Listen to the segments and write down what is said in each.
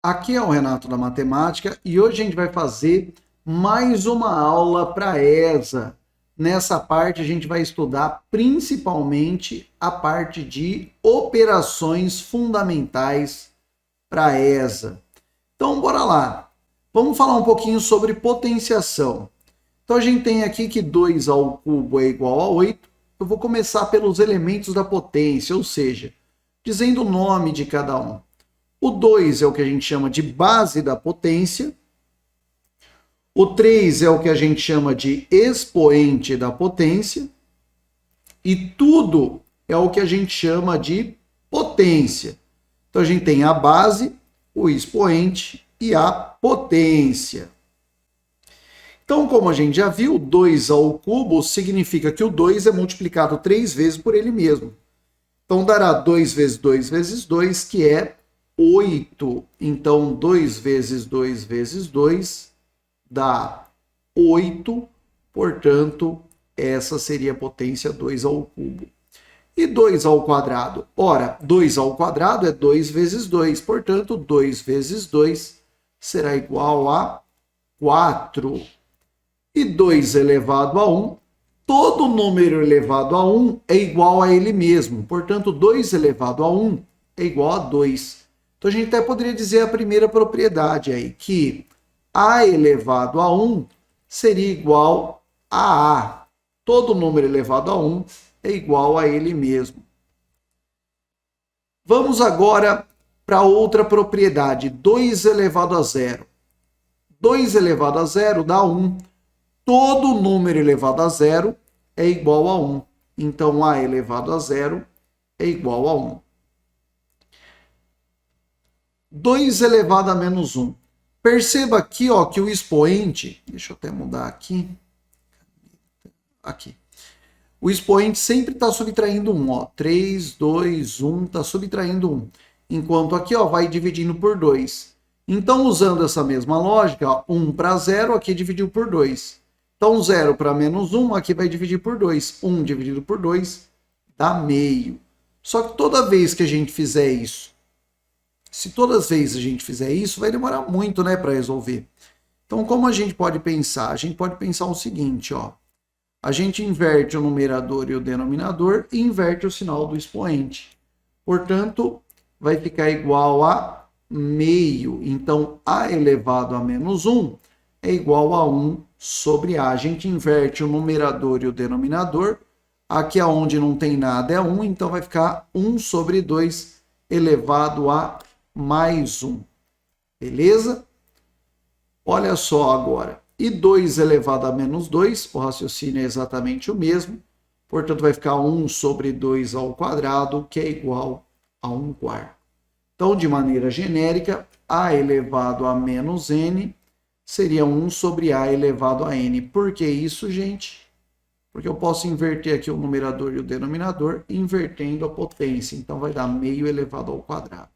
Aqui é o Renato da Matemática e hoje a gente vai fazer mais uma aula para ESA. Nessa parte a gente vai estudar principalmente a parte de operações fundamentais para ESA. Então bora lá. Vamos falar um pouquinho sobre potenciação. Então a gente tem aqui que 2 ao cubo é igual a 8. Eu vou começar pelos elementos da potência, ou seja, dizendo o nome de cada um. O 2 é o que a gente chama de base da potência. O 3 é o que a gente chama de expoente da potência. E tudo é o que a gente chama de potência. Então a gente tem a base, o expoente e a potência. Então, como a gente já viu, 2 ao cubo significa que o 2 é multiplicado 3 vezes por ele mesmo. Então dará 2 vezes 2 vezes 2, que é 8. Então, 2 vezes 2 vezes 2 dá 8. Portanto, essa seria a potência 2 ao cubo. E 2 ao quadrado? Ora, 2 ao quadrado é 2 vezes 2. Portanto, 2 vezes 2 será igual a 4. E 2 elevado a 1, todo número elevado a 1 é igual a ele mesmo. Portanto, 2 elevado a 1 é igual a 2. Então, a gente até poderia dizer a primeira propriedade aí, que A elevado a 1 seria igual a A. Todo número elevado a 1 é igual a ele mesmo. Vamos agora para outra propriedade, 2 elevado a 0. 2 elevado a 0 dá 1. Todo número elevado a 0 é igual a 1. Então, A elevado a 0 é igual a 1. 2 elevado a menos 1. Perceba aqui ó, que o expoente, deixa eu até mudar aqui. Aqui. O expoente sempre está subtraindo 1. Ó. 3, 2, 1, está subtraindo 1. Enquanto aqui ó, vai dividindo por 2. Então, usando essa mesma lógica, ó, 1 para 0, aqui dividiu por 2. Então, 0 para menos 1, aqui vai dividir por 2. 1 dividido por 2 dá meio. Só que toda vez que a gente fizer isso, se todas as vezes a gente fizer isso, vai demorar muito, né, para resolver. Então, como a gente pode pensar? A gente pode pensar o seguinte, ó. A gente inverte o numerador e o denominador e inverte o sinal do expoente. Portanto, vai ficar igual a meio. Então, A elevado a menos 1 é igual a 1 sobre A. A gente inverte o numerador e o denominador. Aqui onde não tem nada é 1, então vai ficar 1 sobre 2 elevado a mais 1. Beleza? Olha só agora. E 2 elevado a menos 2, o raciocínio é exatamente o mesmo. Portanto, vai ficar 1 sobre 2 ao quadrado, que é igual a 1 quarto. Então, de maneira genérica, A elevado a menos N seria 1 sobre A elevado a N. Por que isso, gente? Porque eu posso inverter aqui o numerador e o denominador, invertendo a potência. Então, vai dar meio elevado ao quadrado.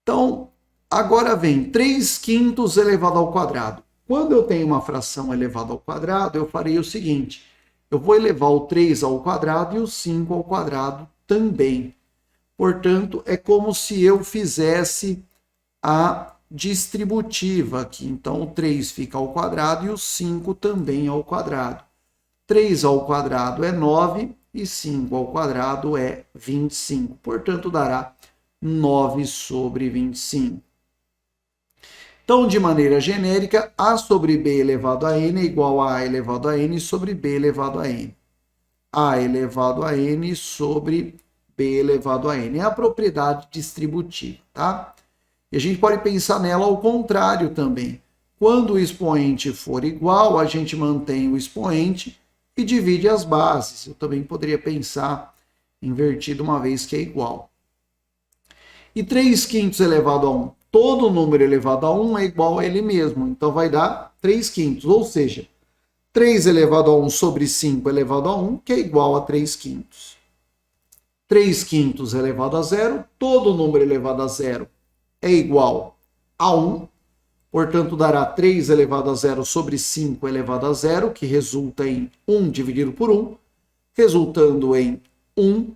Então, agora vem 3 quintos elevado ao quadrado. Quando eu tenho uma fração elevada ao quadrado, eu farei o seguinte. Eu vou elevar o 3 ao quadrado e o 5 ao quadrado também. Portanto, é como se eu fizesse a distributiva aqui. Então, o 3 fica ao quadrado e o 5 também ao quadrado. 3 ao quadrado é 9 e 5 ao quadrado é 25. Portanto, dará 9 sobre 25. Então, de maneira genérica, A sobre B elevado a N é igual a A elevado a N sobre B elevado a N. A elevado a N sobre B elevado a N. É a propriedade distributiva, tá? E a gente pode pensar nela ao contrário também. Quando o expoente for igual, a gente mantém o expoente e divide as bases. Eu também poderia pensar invertido uma vez que é igual. E 3 quintos elevado a 1. Todo número elevado a 1 é igual a ele mesmo. Então vai dar 3 quintos. Ou seja, 3 elevado a 1 sobre 5 elevado a 1, que é igual a 3 quintos. 3 quintos elevado a 0. Todo número elevado a 0 é igual a 1. Portanto, dará 3 elevado a 0 sobre 5 elevado a 0, que resulta em 1 dividido por 1, resultando em 1.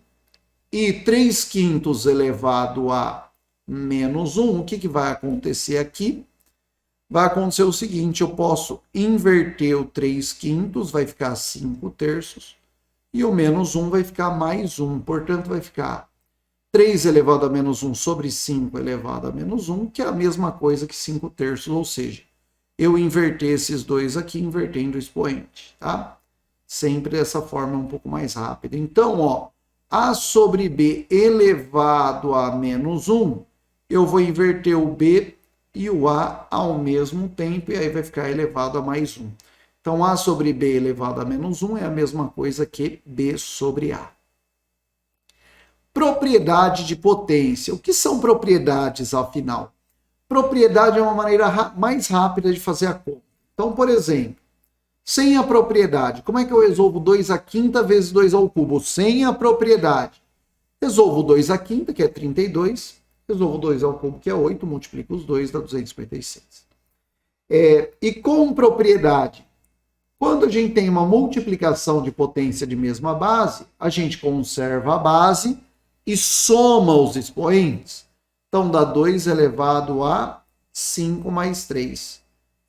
E 3 quintos elevado a menos 1. O que vai acontecer aqui? Vai acontecer o seguinte, eu posso inverter o 3/5, vai ficar 5/3, e o menos 1 vai ficar mais 1, portanto vai ficar 3 elevado a menos 1 sobre 5 elevado a menos 1, que é a mesma coisa que 5/3, ou seja, eu inverter esses dois aqui, invertendo o expoente, tá? Sempre dessa forma um pouco mais rápida. Então, ó, A sobre B elevado a menos 1, eu vou inverter o B e o A ao mesmo tempo, e aí vai ficar elevado a mais 1. Então, A sobre B elevado a menos 1 é a mesma coisa que B sobre A. Propriedade de potência. O que são propriedades, afinal? Propriedade é uma maneira mais rápida de fazer a conta. Então, por exemplo, sem a propriedade, como é que eu resolvo 2/5 vezes 2 ao cubo? Sem a propriedade. Resolvo 2/5, que é 32. Resolvo 2 ao cubo, que é 8. Multiplico os dois, dá 256. E com propriedade, quando a gente tem uma multiplicação de potência de mesma base, a gente conserva a base e soma os expoentes. Então, dá 2 elevado a 5 mais 3.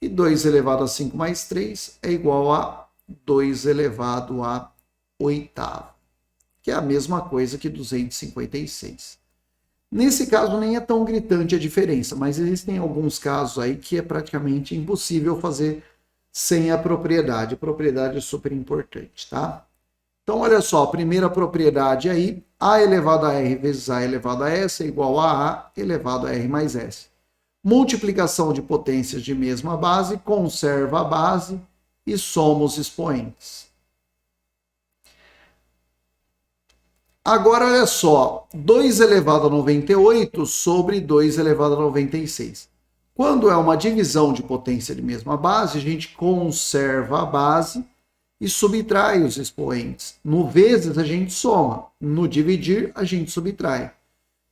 E 2 elevado a 5 mais 3 é igual a 2 elevado a oitavo, que é a mesma coisa que 256. Nesse caso, nem é tão gritante a diferença, mas existem alguns casos aí que é praticamente impossível fazer sem a propriedade. A propriedade é super importante, tá? Então, olha só, a primeira propriedade aí, A elevado a R vezes A elevado a S é igual a A elevado a R mais S. Multiplicação de potências de mesma base, conserva a base e soma os expoentes. Agora, olha só, 2 elevado a 98 sobre 2 elevado a 96. Quando é uma divisão de potência de mesma base, a gente conserva a base e subtrai os expoentes. No vezes, a gente soma. No dividir, a gente subtrai.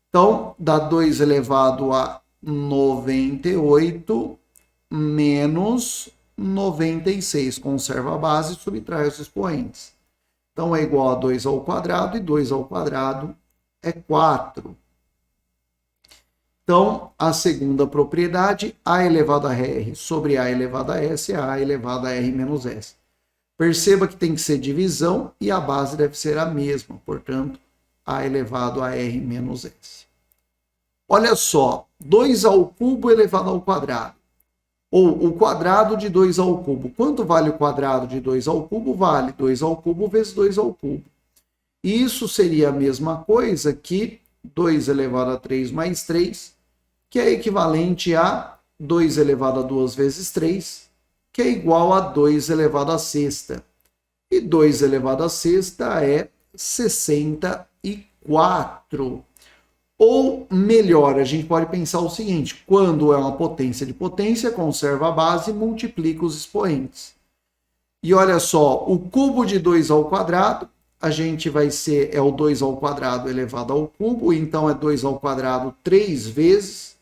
Então, dá 2 elevado a 98 menos 96. Conserva a base e subtrai os expoentes. Então, é igual a 2 ao quadrado, e 2 ao quadrado é 4. Então, a segunda propriedade, A elevado a R sobre A elevado a S, é A elevado a R menos S. Perceba que tem que ser divisão e a base deve ser a mesma, portanto, A elevado a R menos S. Olha só, 2 ao cubo elevado ao quadrado, ou o quadrado de 2 ao cubo. Quanto vale o quadrado de 2 ao cubo? Vale 2 ao cubo vezes 2 ao cubo. Isso seria a mesma coisa que 2 elevado a 3 mais 3, que é equivalente a 2 elevado a 2 vezes 3, que é igual a 2 elevado a sexta. E 2 elevado a sexta é 64. Ou melhor, a gente pode pensar o seguinte, quando é uma potência de potência, conserva a base e multiplica os expoentes. E olha só, o cubo de 2 ao quadrado, a gente vai ser, é o 2 ao quadrado elevado ao cubo, então é 2 ao quadrado 3 vezes.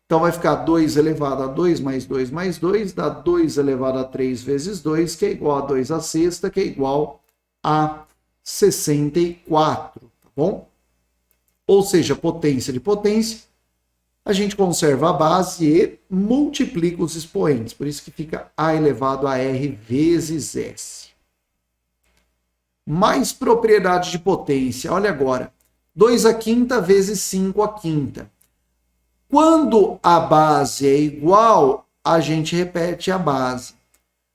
Então vai ficar 2 elevado a 2 mais 2 mais 2, dá 2 elevado a 3 vezes 2, que é igual a 2 à sexta, que é igual a 64, tá bom? Ou seja, potência de potência, a gente conserva a base e multiplica os expoentes. Por isso que fica A elevado a R vezes S. Mais propriedade de potência. Olha agora. 2/5 vezes 5/5. Quando a base é igual, a gente repete a base.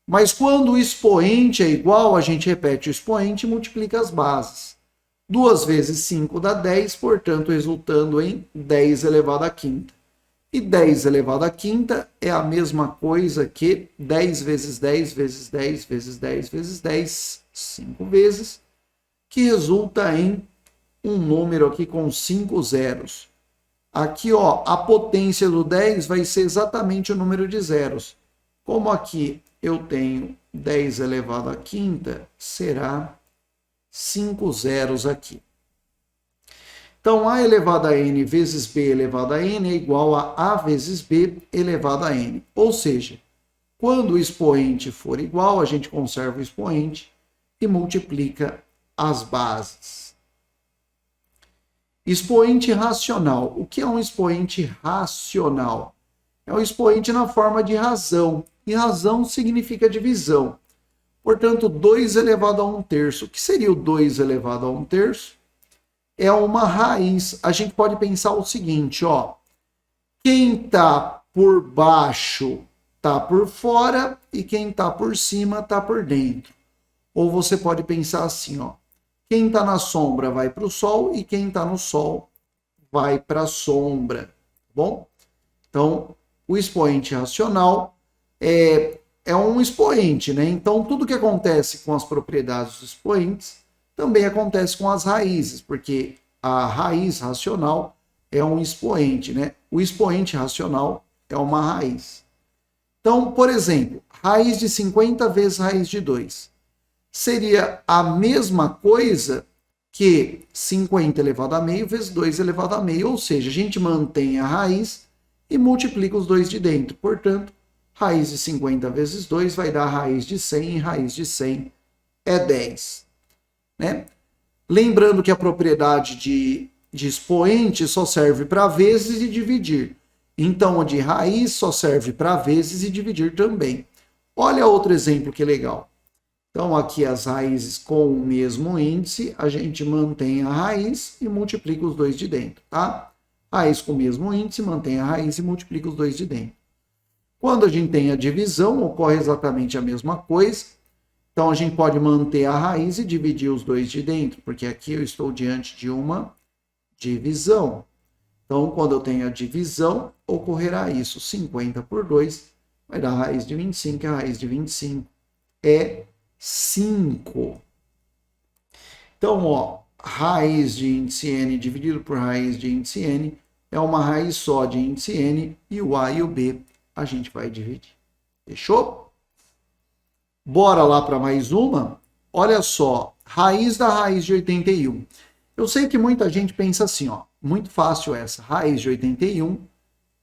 Mas quando o expoente é igual, a gente repete o expoente e multiplica as bases. 2 vezes 5 dá 10, portanto, resultando em 10 elevado à quinta. E 10 elevado à quinta é a mesma coisa que 10 vezes 10 vezes 10 vezes 10 vezes 10, 5 vezes, que resulta em um número aqui com 5 zeros. Aqui, ó, a potência do 10 vai ser exatamente o número de zeros. Como aqui eu tenho 10 elevado à quinta, será 5 zeros aqui. Então, A elevado a N vezes B elevado a N é igual a A vezes B elevado a N. Ou seja, quando o expoente for igual, a gente conserva o expoente e multiplica as bases. Expoente racional. O que é um expoente racional? É um expoente na forma de razão. E razão significa divisão. Portanto, 2 elevado a 1/3. O que seria o 2 elevado a 1/3? É uma raiz. A gente pode pensar o seguinte, ó. Quem está por baixo está por fora e quem está por cima está por dentro. Ou você pode pensar assim, ó. Quem está na sombra vai para o sol e quem está no sol vai para a sombra. Tá bom? Então, o expoente racional é um expoente, né? Então, tudo que acontece com as propriedades dos expoentes também acontece com as raízes, porque a raiz racional é um expoente, né? O expoente racional é uma raiz. Então, por exemplo, raiz de 50 vezes raiz de 2. Seria a mesma coisa que 50 elevado a meio vezes 2 elevado a meio, ou seja, a gente mantém a raiz e multiplica os dois de dentro. Portanto, raiz de 50 vezes 2 vai dar raiz de 100, e raiz de 100 é 10. Né? Lembrando que a propriedade de expoente só serve para vezes e dividir. Então, a de raiz só serve para vezes e dividir também. Olha outro exemplo que legal. Então, aqui as raízes com o mesmo índice, a gente mantém a raiz e multiplica os dois de dentro, tá? Raiz com o mesmo índice, mantém a raiz e multiplica os dois de dentro. Quando a gente tem a divisão, ocorre exatamente a mesma coisa. Então, a gente pode manter a raiz e dividir os dois de dentro, porque aqui eu estou diante de uma divisão. Então, quando eu tenho a divisão, ocorrerá isso. 50 por 2 vai dar a raiz de 25, a raiz de 25 é 5. Então, ó, raiz de índice n dividido por raiz de índice n é uma raiz só de índice n e o a e o b a gente vai dividir. Fechou? Bora lá para mais uma? Olha só, raiz da raiz de 81. Eu sei que muita gente pensa assim, ó, muito fácil essa. Raiz de 81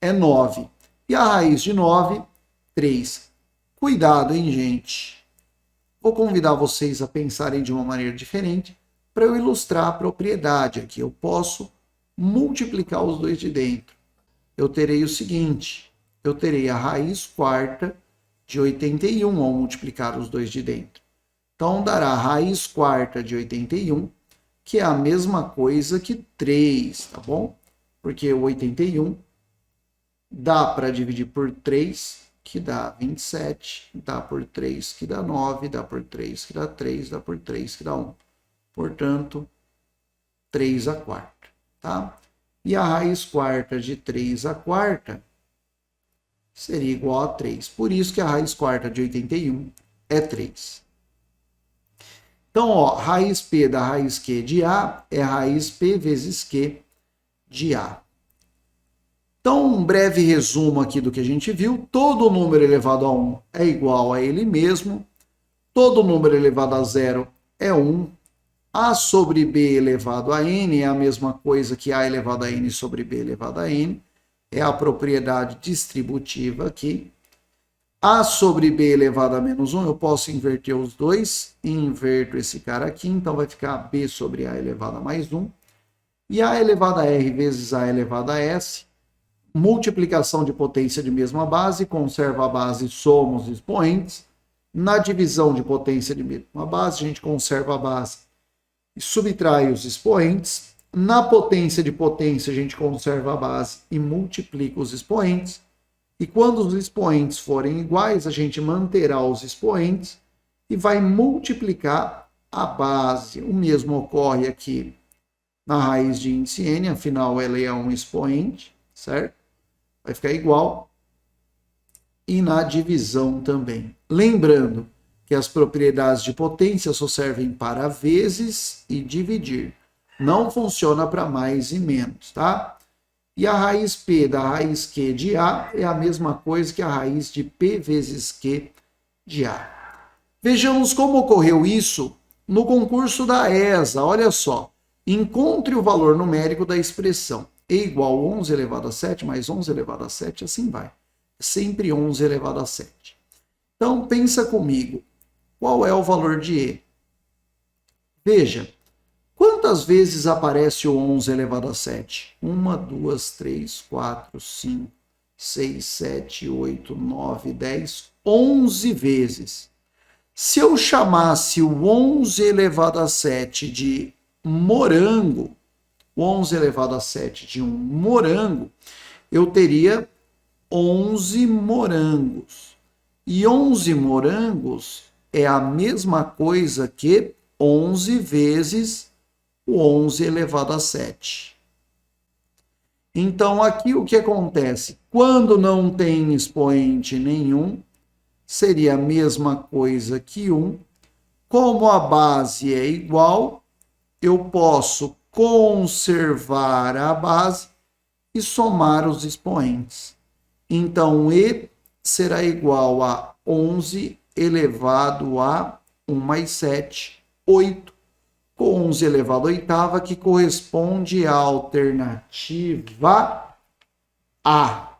é 9. E a raiz de 9, 3. Cuidado, hein, gente? Vou convidar vocês a pensarem de uma maneira diferente para eu ilustrar a propriedade aqui. Eu posso multiplicar os dois de dentro. Eu terei o seguinte, eu terei a raiz quarta de 81 ao multiplicar os dois de dentro. Então, dará a raiz quarta de 81, que é a mesma coisa que 3, tá bom? Porque o 81 dá para dividir por 3, que dá 27, dá por 3, que dá 9, dá por 3, que dá 3, dá por 3, que dá 1. Portanto, 3 a quarta, tá? E a raiz quarta de 3 a quarta seria igual a 3. Por isso que a raiz quarta de 81 é 3. Então, ó, raiz P da raiz Q de A é raiz P vezes Q de A. Então, um breve resumo aqui do que a gente viu. Todo número elevado a 1 é igual a ele mesmo. Todo número elevado a 0 é 1. A sobre B elevado a N é a mesma coisa que A elevado a N sobre B elevado a N. É a propriedade distributiva aqui. A sobre B elevado a menos 1, eu posso inverter os dois. Inverto esse cara aqui, então vai ficar B sobre A elevado a mais 1. E A elevado a R vezes A elevado a S. Multiplicação de potência de mesma base, conserva a base, soma os expoentes. Na divisão de potência de mesma base, a gente conserva a base e subtrai os expoentes. Na potência de potência, a gente conserva a base e multiplica os expoentes. E quando os expoentes forem iguais, a gente manterá os expoentes e vai multiplicar a base. O mesmo ocorre aqui na raiz de índice n, afinal ela é um expoente, certo? Vai ficar igual. E na divisão também. Lembrando que as propriedades de potência só servem para vezes e dividir. Não funciona para mais e menos, tá? E a raiz P da raiz Q de A é a mesma coisa que a raiz de P vezes Q de A. Vejamos como ocorreu isso no concurso da ESA. Olha só. Encontre o valor numérico da expressão E igual a 11 elevado a 7 mais 11 elevado a 7, assim vai. Sempre 11 elevado a 7. Então, pensa comigo. Qual é o valor de E? Veja, Quantas vezes aparece o 11 elevado a 7? 1, 2, 3, 4, 5, 6, 7, 8, 9, 10, 11 vezes. Se eu chamasse o 11 elevado a 7 de morango, o 11 elevado a 7 de um morango, eu teria 11 morangos. E 11 morangos é a mesma coisa que 11 vezes o 11 elevado a 7. Então, aqui o que acontece? Quando não tem expoente nenhum, seria a mesma coisa que 1. Como a base é igual, eu posso conservar a base e somar os expoentes. Então, E será igual a 11 elevado a 1 mais 7, 8, com 11 elevado a oitava, que corresponde à alternativa A.